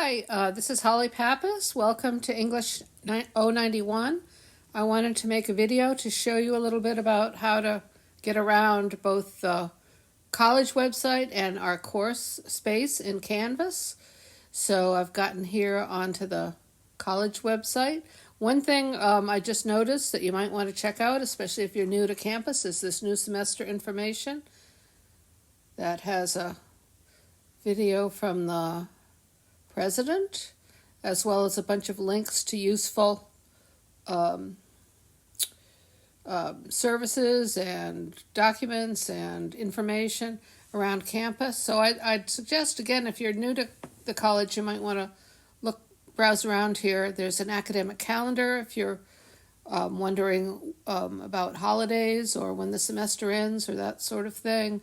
Hi, this is Holly Pappas. Welcome to English 091. I wanted to make a video to show you a little bit about how to get around both the college website and our course space in Canvas. So I've gotten here onto the college website. One thing I just noticed that you might want to check out, especially if you're new to campus, is this new semester information that has a video from the president, as well as a bunch of links to useful services and documents and information around campus. So I'd suggest, again, if you're new to the college, you might want to browse around here. There's an academic calendar if you're wondering about holidays or when the semester ends or that sort of thing.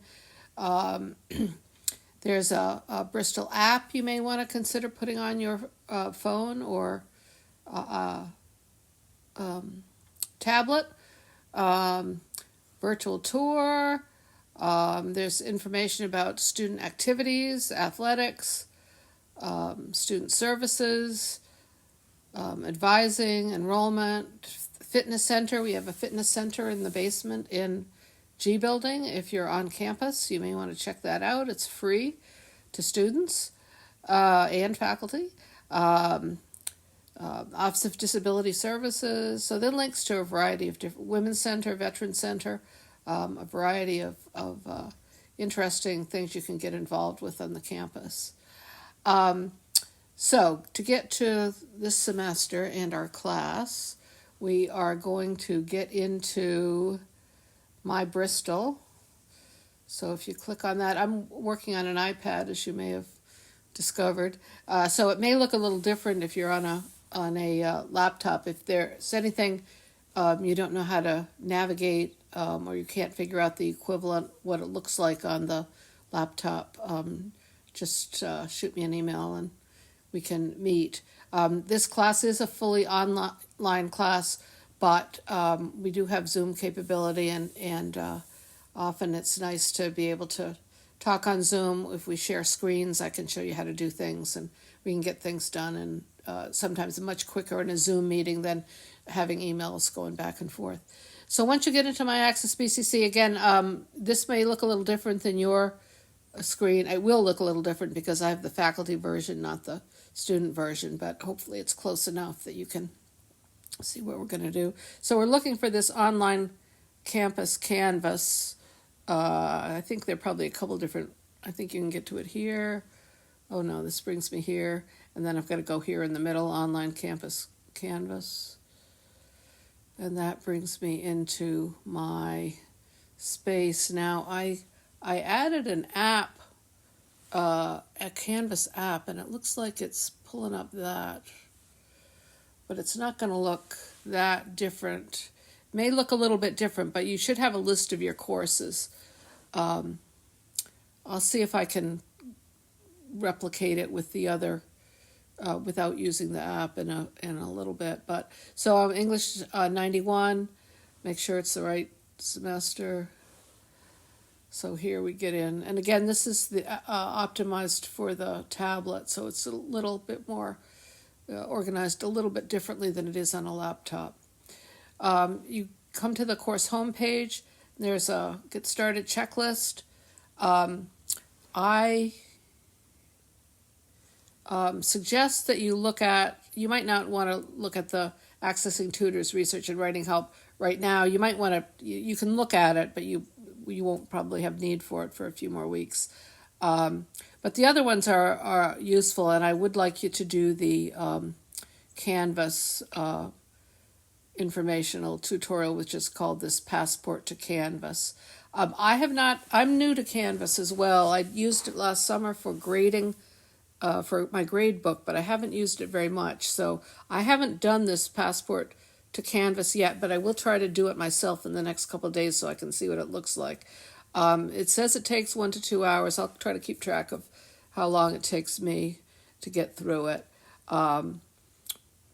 There's a Bristol app you may want to consider putting on your phone or tablet. Virtual tour. There's information about student activities, athletics, student services, advising, enrollment, fitness center. We have a fitness center in the basement in G Building. If you're on campus, you may want to check that out. It's free to students and faculty. Office of Disability Services. So then links to a variety of different Women's Center, Veterans Center, a variety of interesting things you can get involved with on the campus. So to get to this semester and our class, we are going to get into My Bristol. So if you click on that, I'm working on an iPad, as you may have discovered. So it may look a little different if you're on a laptop. If there's anything you don't know how to navigate or you can't figure out the equivalent, what it looks like on the laptop, just shoot me an email and we can meet. This class is a fully online class, but we do have Zoom capability, and often it's nice to be able to talk on Zoom. If we share screens, I can show you how to do things, and we can get things done, and sometimes much quicker in a Zoom meeting than having emails going back and forth. So once you get into My Access BCC, again, this may look a little different than your screen. It will look a little different because I have the faculty version, not the student version, but hopefully it's close enough that you can see what we're going to do. So we're looking for this online campus canvas. I think there are probably a couple different, I think you can get to it here. Oh no, this brings me here. And then I've got to go here in the middle, online campus canvas. And that brings me into my space. Now I added an app, a Canvas app, and it looks like it's pulling up that. But it's not going to look that different. It may look a little bit different, but you should have a list of your courses. I'll see if I can replicate it with the other without using the app in a little bit. But so English 91, make sure it's the right semester. So here we get in, and again, this is the optimized for the tablet, so it's a little bit more organized a little bit differently than it is on a laptop. You come to the course homepage. There's a Get Started checklist. I suggest that you you might not want to look at the Accessing Tutors Research and Writing Help right now. You might want to, you can look at it, but you won't probably have need for it for a few more weeks. But the other ones are useful, and I would like you to do the Canvas informational tutorial, which is called this Passport to Canvas. I'm new to Canvas as well. I used it last summer for grading, for my grade book, but I haven't used it very much. So I haven't done this Passport to Canvas yet, but I will try to do it myself in the next couple of days so I can see what it looks like. It says it takes 1 to 2 hours. I'll try to keep track of how long it takes me to get through it.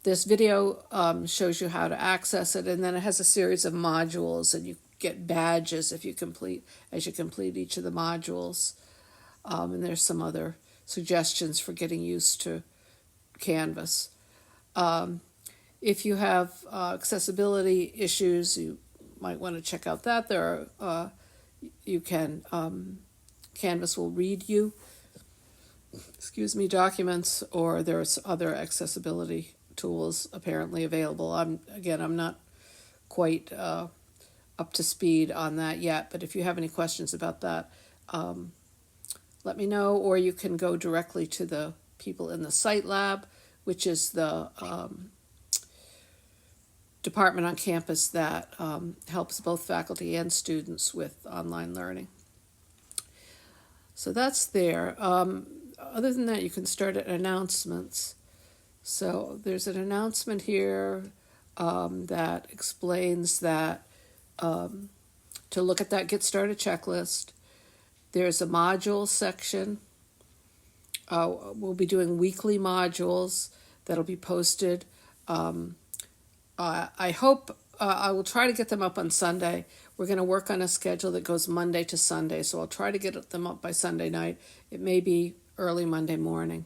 This video shows you how to access it, and then it has a series of modules, and you get badges as you complete each of the modules. And there's some other suggestions for getting used to Canvas. If you have accessibility issues, you might want to check out that. There are, you can, Canvas will read you, documents, or there's other accessibility tools apparently available. I'm not quite up to speed on that yet, but if you have any questions about that, let me know, or you can go directly to the people in the Site Lab, which is the department on campus that helps both faculty and students with online learning. So that's there. Other than that, you can start at announcements. So there's an announcement here that explains that to look at that Get Started checklist. There's a module section. We'll be doing weekly modules that'll be posted. I hope I will try to get them up on Sunday. We're going to work on a schedule that goes Monday to Sunday, so I'll try to get them up by Sunday night. It may be early Monday morning,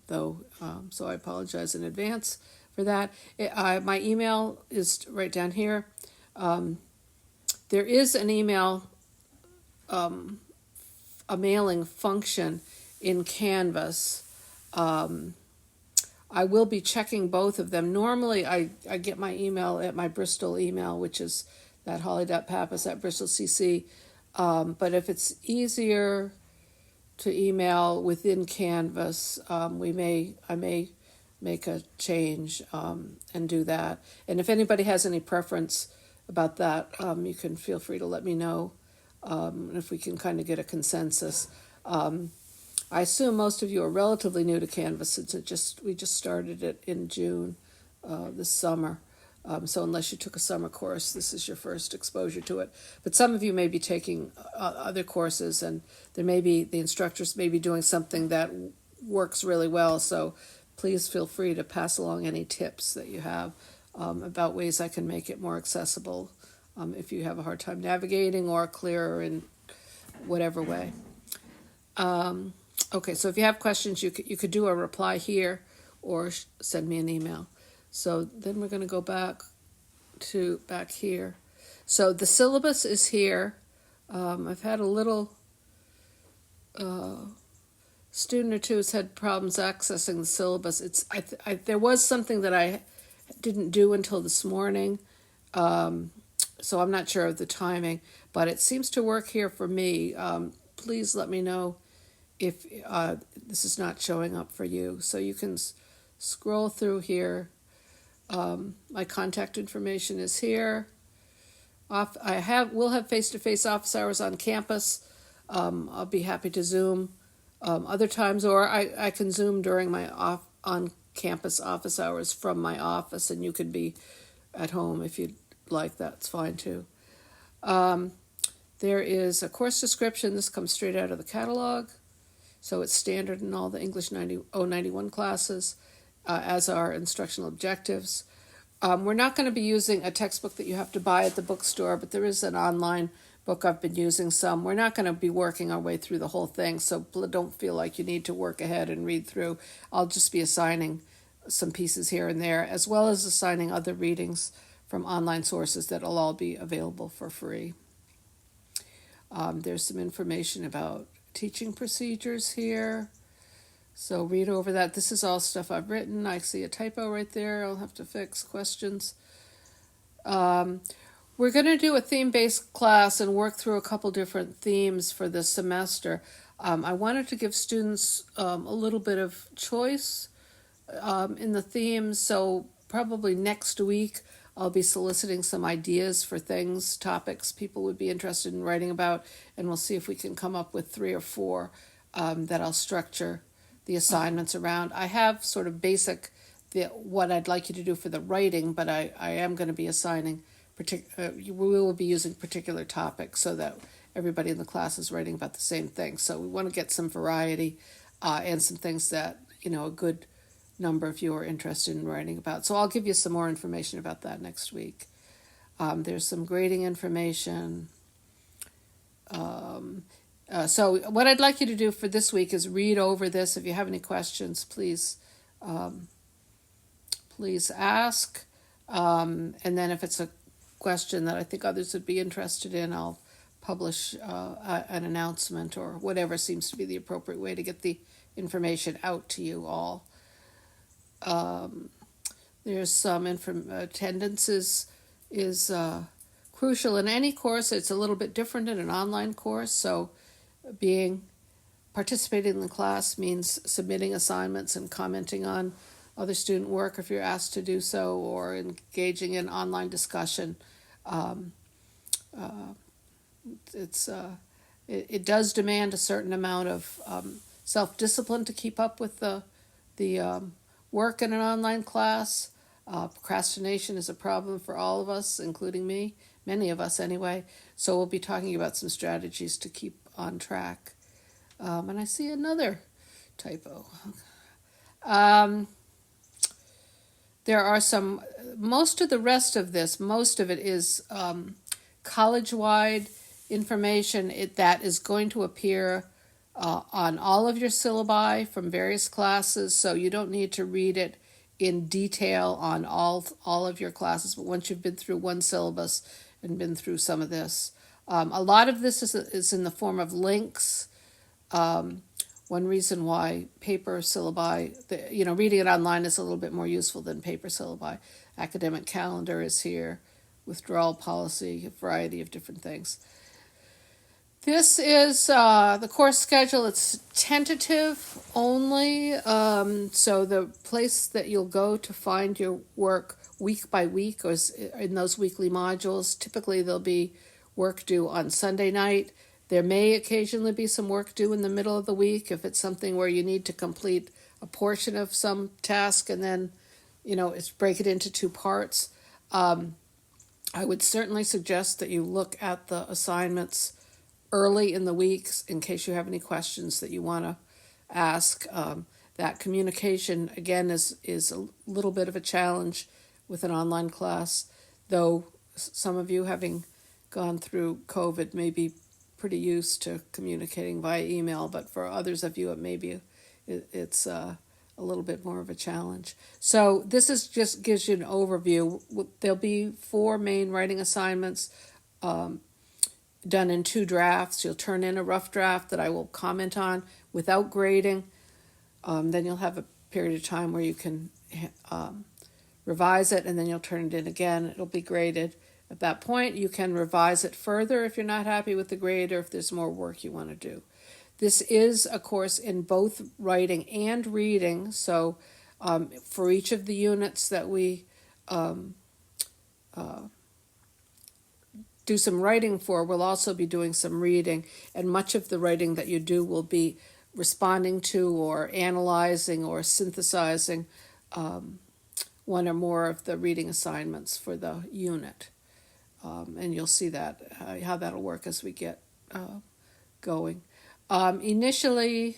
though, so I apologize in advance for that. My email is right down here. There is an email, a mailing function in Canvas. I will be checking both of them. Normally, I get my email at my Bristol email, which is that holly.pappas@bristolcc. But if it's easier to email within Canvas, I may make a change and do that. And if anybody has any preference about that, you can feel free to let me know, if we can kind of get a consensus. I assume most of you are relatively new to Canvas since we just started it in June this summer. So unless you took a summer course, this is your first exposure to it. But some of you may be taking other courses, and the instructors may be doing something that works really well. So please feel free to pass along any tips that you have about ways I can make it more accessible if you have a hard time navigating, or clearer in whatever way. Okay, so if you have questions, you could do a reply here or send me an email. So then we're going to go back here. So the syllabus is here. I've had a little student or two has had problems accessing the syllabus. There was something that I didn't do until this morning, so I'm not sure of the timing, but it seems to work here for me. Please let me know if this is not showing up for you. So you can scroll through here. My contact information is here. We'll have face-to-face office hours on campus. I'll be happy to Zoom other times, or I can Zoom during my on-campus office hours from my office, and you could be at home if you'd like. That's fine too. There is a course description. This comes straight out of the catalog. So it's standard in all the English 091 classes, as are instructional objectives. We're not going to be using a textbook that you have to buy at the bookstore, but there is an online book I've been using some. We're not going to be working our way through the whole thing, so don't feel like you need to work ahead and read through. I'll just be assigning some pieces here and there, as well as assigning other readings from online sources that'll all be available for free. There's some information about teaching procedures here, so read over that. This is all stuff I've written. I see a typo right there. I'll have to fix. Questions. We're going to do a theme-based class and work through a couple different themes for this semester. I wanted to give students a little bit of choice in the themes, so probably next week I'll be soliciting some ideas for topics people would be interested in writing about, and we'll see if we can come up with 3 or 4 that I'll structure the assignments around. I have sort of basic what I'd like you to do for the writing, but I am going to be assigning we will be using particular topics so that everybody in the class is writing about the same thing. So we want to get some variety and some things that a good number of you are interested in writing about. So I'll give you some more information about that next week. There's some grading information. So what I'd like you to do for this week is read over this. If you have any questions, please please ask. And then if it's a question that I think others would be interested in, I'll publish an announcement or whatever seems to be the appropriate way to get the information out to you all. There's some attendance is crucial in any course. It's a little bit different in an online course. So participating in the class means submitting assignments and commenting on other student work if you're asked to do so, or engaging in online discussion. It does demand a certain amount of self-discipline to keep up with the work in an online class. Procrastination is a problem for all of us, including me, many of us anyway. So we'll be talking about some strategies to keep on track. And I see another typo. There are most of the rest of this, most of it is college-wide information that is going to appear on all of your syllabi from various classes, so you don't need to read it in detail on all of your classes, but once you've been through one syllabus and been through some of this. A lot of this is in the form of links. One reason why paper syllabi, reading it online is a little bit more useful than paper syllabi. Academic calendar is here, withdrawal policy, a variety of different things. This is the course schedule. It's tentative only, so the place that you'll go to find your work week by week is in those weekly modules. Typically there'll be work due on Sunday night. There may occasionally be some work due in the middle of the week if it's something where you need to complete a portion of some task and then, break it into two parts. I would certainly suggest that you look at the assignments early in the weeks in case you have any questions that you want to ask. That communication, again, is a little bit of a challenge with an online class, though some of you, having gone through COVID, may be pretty used to communicating via email, but for others of you, it's a little bit more of a challenge. So this just gives you an overview. There'll be 4 main writing assignments done in 2 drafts. You'll turn in a rough draft that I will comment on without grading. Then you'll have a period of time where you can revise it, and then you'll turn it in again. It'll be graded. At that point, you can revise it further if you're not happy with the grade or if there's more work you want to do. This is a course in both writing and reading, so for each of the units that we do some writing for, we'll also be doing some reading, and much of the writing that you do will be responding to or analyzing or synthesizing one or more of the reading assignments for the unit. And you'll see that how that'll work as we get going. Initially,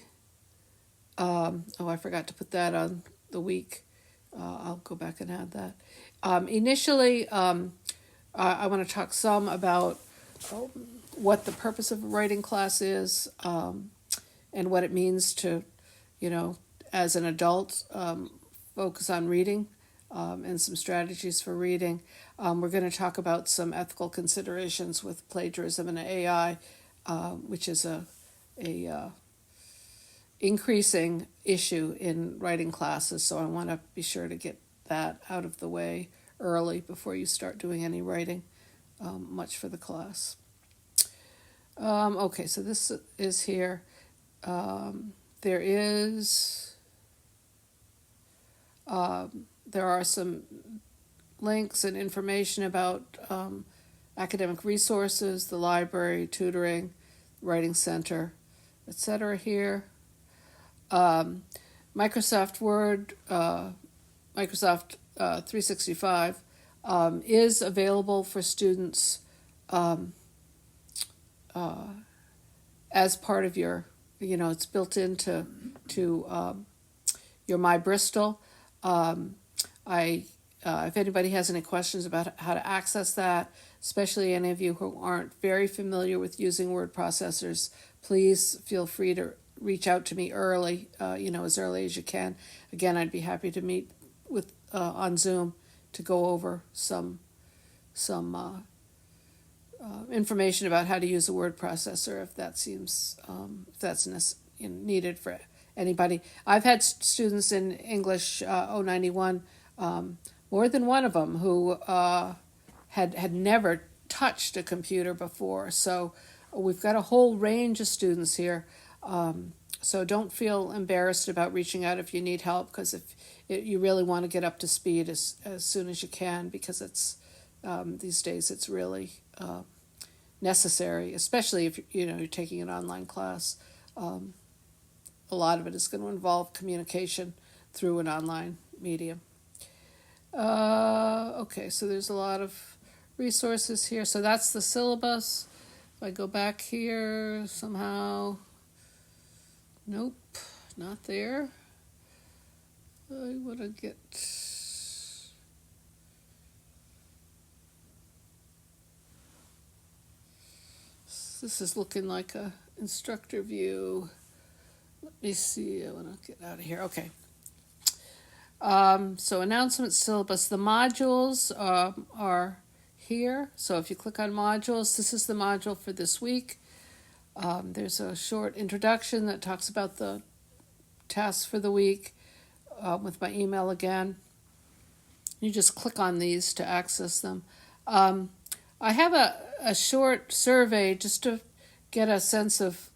I forgot to put that on the week. I'll go back and add that. Initially, I want to talk some about what the purpose of a writing class is, and what it means to, as an adult, focus on reading. And some strategies for reading. We're going to talk about some ethical considerations with plagiarism and AI, which is a increasing issue in writing classes. So I want to be sure to get that out of the way early before you start doing any writing much for the class. Okay, so this is here. There are some links and information about academic resources, the library, tutoring, writing center, etc. here. Microsoft Word, Microsoft 365 is available for students as part of your, it's built into your MyBristol. If anybody has any questions about how to access that, especially any of you who aren't very familiar with using word processors, please feel free to reach out to me early, as early as you can. Again, I'd be happy to meet with on Zoom to go over some information about how to use a word processor if that seems if that's needed for anybody. I've had students in English 091, more than one of them who had never touched a computer before. So we've got a whole range of students here. So don't feel embarrassed about reaching out if you need help, because if you really want to get up to speed as soon as you can, because it's these days it's really necessary, especially if you're taking an online class. A lot of it is going to involve communication through an online medium. Okay, so there's a lot of resources here. So that's the syllabus. If I go back here somehow, nope, not there. I want to get... This is looking like a instructor view. Let me see, I want to get out of here. Okay. So announcement syllabus. The modules are here. So if you click on modules, this is the module for this week. There's a short introduction that talks about the tasks for the week with my email again. You just click on these to access them. I have a short survey just to get a sense of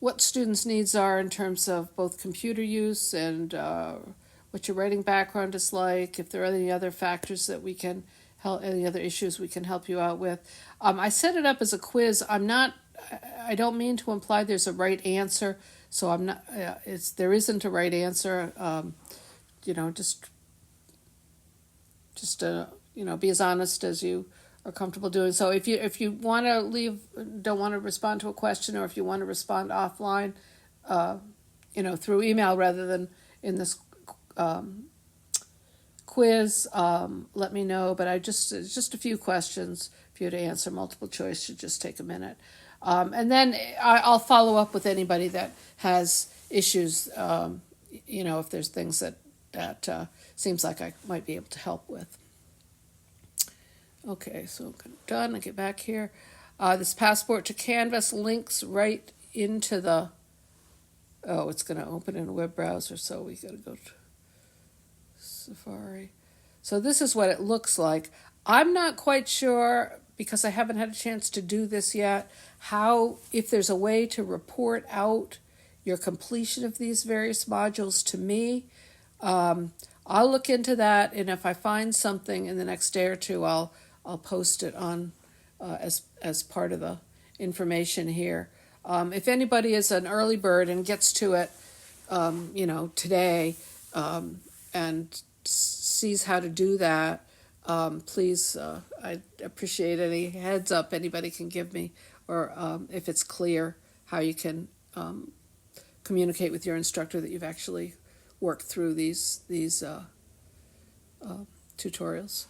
what students' needs are in terms of both computer use and what your writing background is like, if there are any other factors that we can help, any other issues we can help you out with. I set it up as a quiz. I don't mean to imply there's a right answer, so I'm not, there isn't a right answer. Just be as honest as you are comfortable doing. So if you want to don't want to respond to a question, or if you want to respond offline, through email rather than in this quiz, let me know. But it's just a few questions for you to answer. Multiple choice should just take a minute. And then I'll follow up with anybody that has issues, if there's things that seems like I might be able to help with. Okay, so I'm done. I get back here. This Passport to Canvas links right into the... Oh, it's going to open in a web browser, so we got to go to Safari. So this is what it looks like. I'm not quite sure, because I haven't had a chance to do this yet, if there's a way to report out your completion of these various modules to me. I'll look into that, and if I find something in the next day or two, I'll post it on as part of the information here. If anybody is an early bird and gets to it, today, and sees how to do that, please, I'd appreciate any heads up anybody can give me, or if it's clear how you can communicate with your instructor that you've actually worked through these tutorials.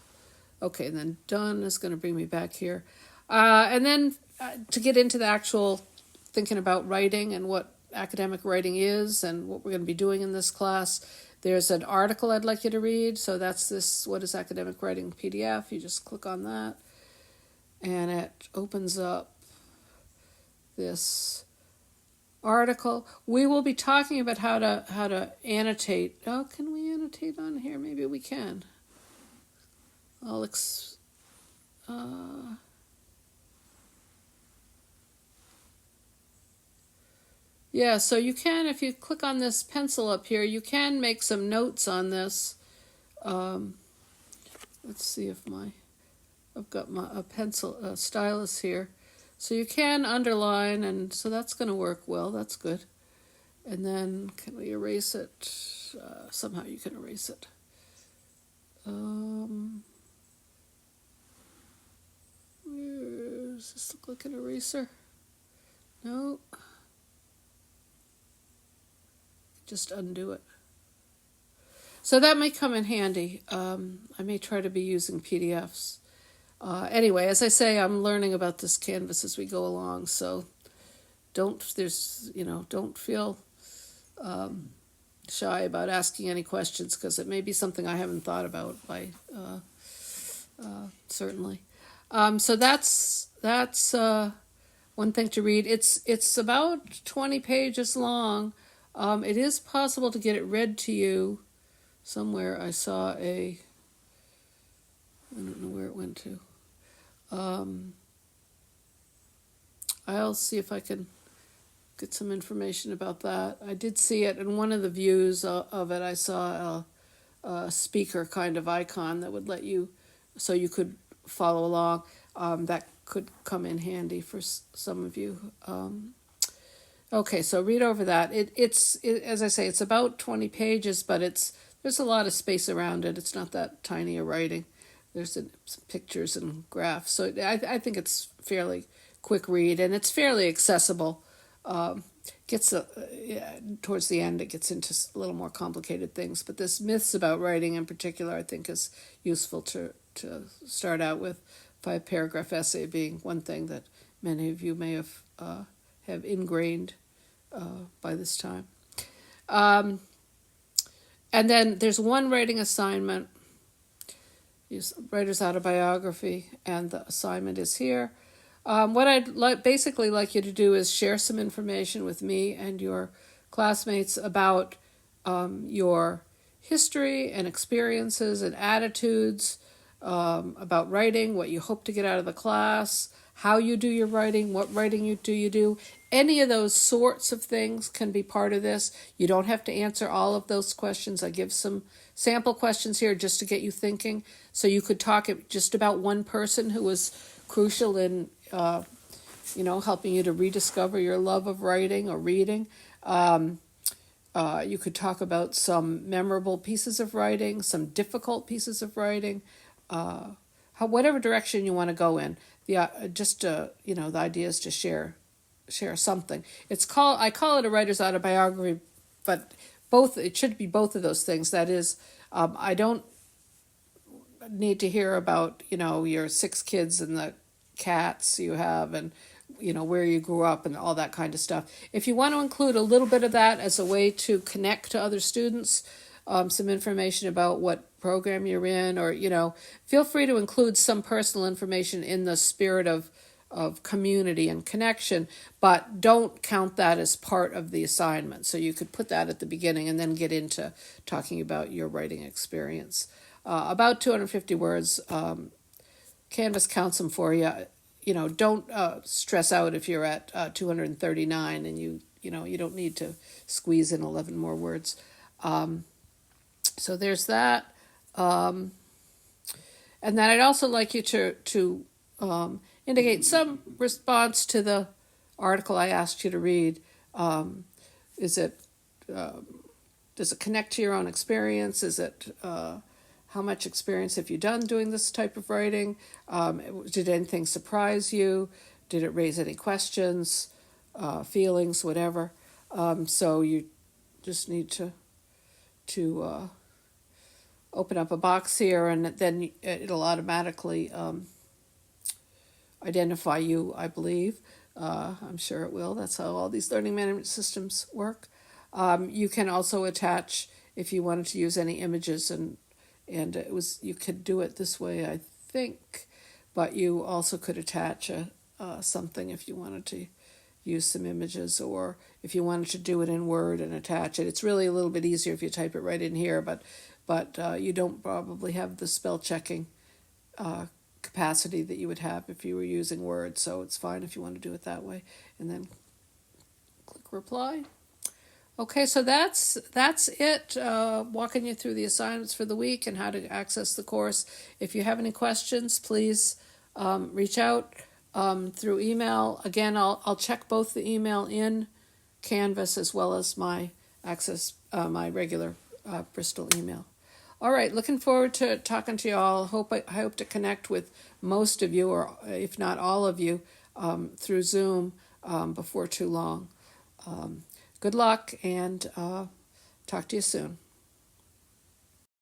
Okay, and then done is going to bring me back here. And then to get into the actual thinking about writing and what academic writing is and what we're going to be doing in this class, there's an article I'd like you to read. So that's this What is Academic Writing PDF. You just click on that, and it opens up this article. We will be talking about how to annotate. Oh, can we annotate on here? Maybe we can. Yeah, so you can, if you click on this pencil up here, you can make some notes on this. Let's see if I've got a pencil, stylus here. So you can underline, and so that's going to work well. That's good. And then can we erase it? Somehow you can erase it. Does this look like an eraser? No. Just undo it. So that may come in handy. I may try to be using PDFs. Anyway, as I say, I'm learning about this Canvas as we go along, so don't feel shy about asking any questions, because it may be something I haven't thought about certainly. So that's one thing to read. It's about 20 pages long. It is possible to get it read to you. Somewhere I saw I don't know where it went to. I'll see if I can get some information about that. I did see it in one of the views of it. I saw a speaker kind of icon that would let you, so you could follow along. That could come in handy for some of you. Okay, so read over that. It's as I say, it's about 20 pages, but there's a lot of space around it. It's not that tiny a writing. There's some pictures and graphs, so I think it's fairly quick read, and it's fairly accessible. Towards the end it gets into a little more complicated things, but this myths about writing in particular I think is useful to start out with. 5-paragraph essay being one thing that many of you may have ingrained by this time. And then there's one writing assignment, writer's autobiography, and the assignment is here. What I'd basically like you to do is share some information with me and your classmates about your history and experiences and attitudes about writing, what you hope to get out of the class, how you do your writing, what writing you do. Any of those sorts of things can be part of this. You don't have to answer all of those questions. I give some sample questions here just to get you thinking. So you could talk just about one person who was crucial in helping you to rediscover your love of writing or reading. You could talk about some memorable pieces of writing, some difficult pieces of writing, whatever direction you want to go in. The idea is to share something. I call it a writer's autobiography, but it should be both of those things. That is, I don't need to hear about your 6 kids and the cats you have and where you grew up and all that kind of stuff. If you want to include a little bit of that as a way to connect to other students, some information about what program you're in, or feel free to include some personal information in the spirit of community and connection, but don't count that as part of the assignment. So you could put that at the beginning and then get into talking about your writing experience. About 250 words. Canvas counts them for you. Don't stress out if you're at 239 and you don't need to squeeze in 11 more words. So there's that. And then I'd also like you to indicate some response to the article I asked you to read. Does it connect to your own experience? Is it how much experience have you done doing this type of writing? Did anything surprise you? Did it raise any questions, feelings, whatever? So you just need to open up a box here, and then it'll automatically identify you, I believe. I'm sure it will. That's how all these learning management systems work. You can also attach, if you wanted to use any images, and you could do it this way, I think, but you also could attach something if you wanted to use some images, or if you wanted to do it in Word and attach it. It's really a little bit easier if you type it right in here, but you don't probably have the spell checking capacity that you would have if you were using Word, so it's fine if you want to do it that way. And then click reply. Okay, so that's it, walking you through the assignments for the week and how to access the course. If you have any questions, please reach out through email. Again, I'll check both the email in Canvas as well as my my regular Bristol email. All right, looking forward to talking to you all. I hope to connect with most of you, or if not all of you, through Zoom before too long. Good luck, and talk to you soon.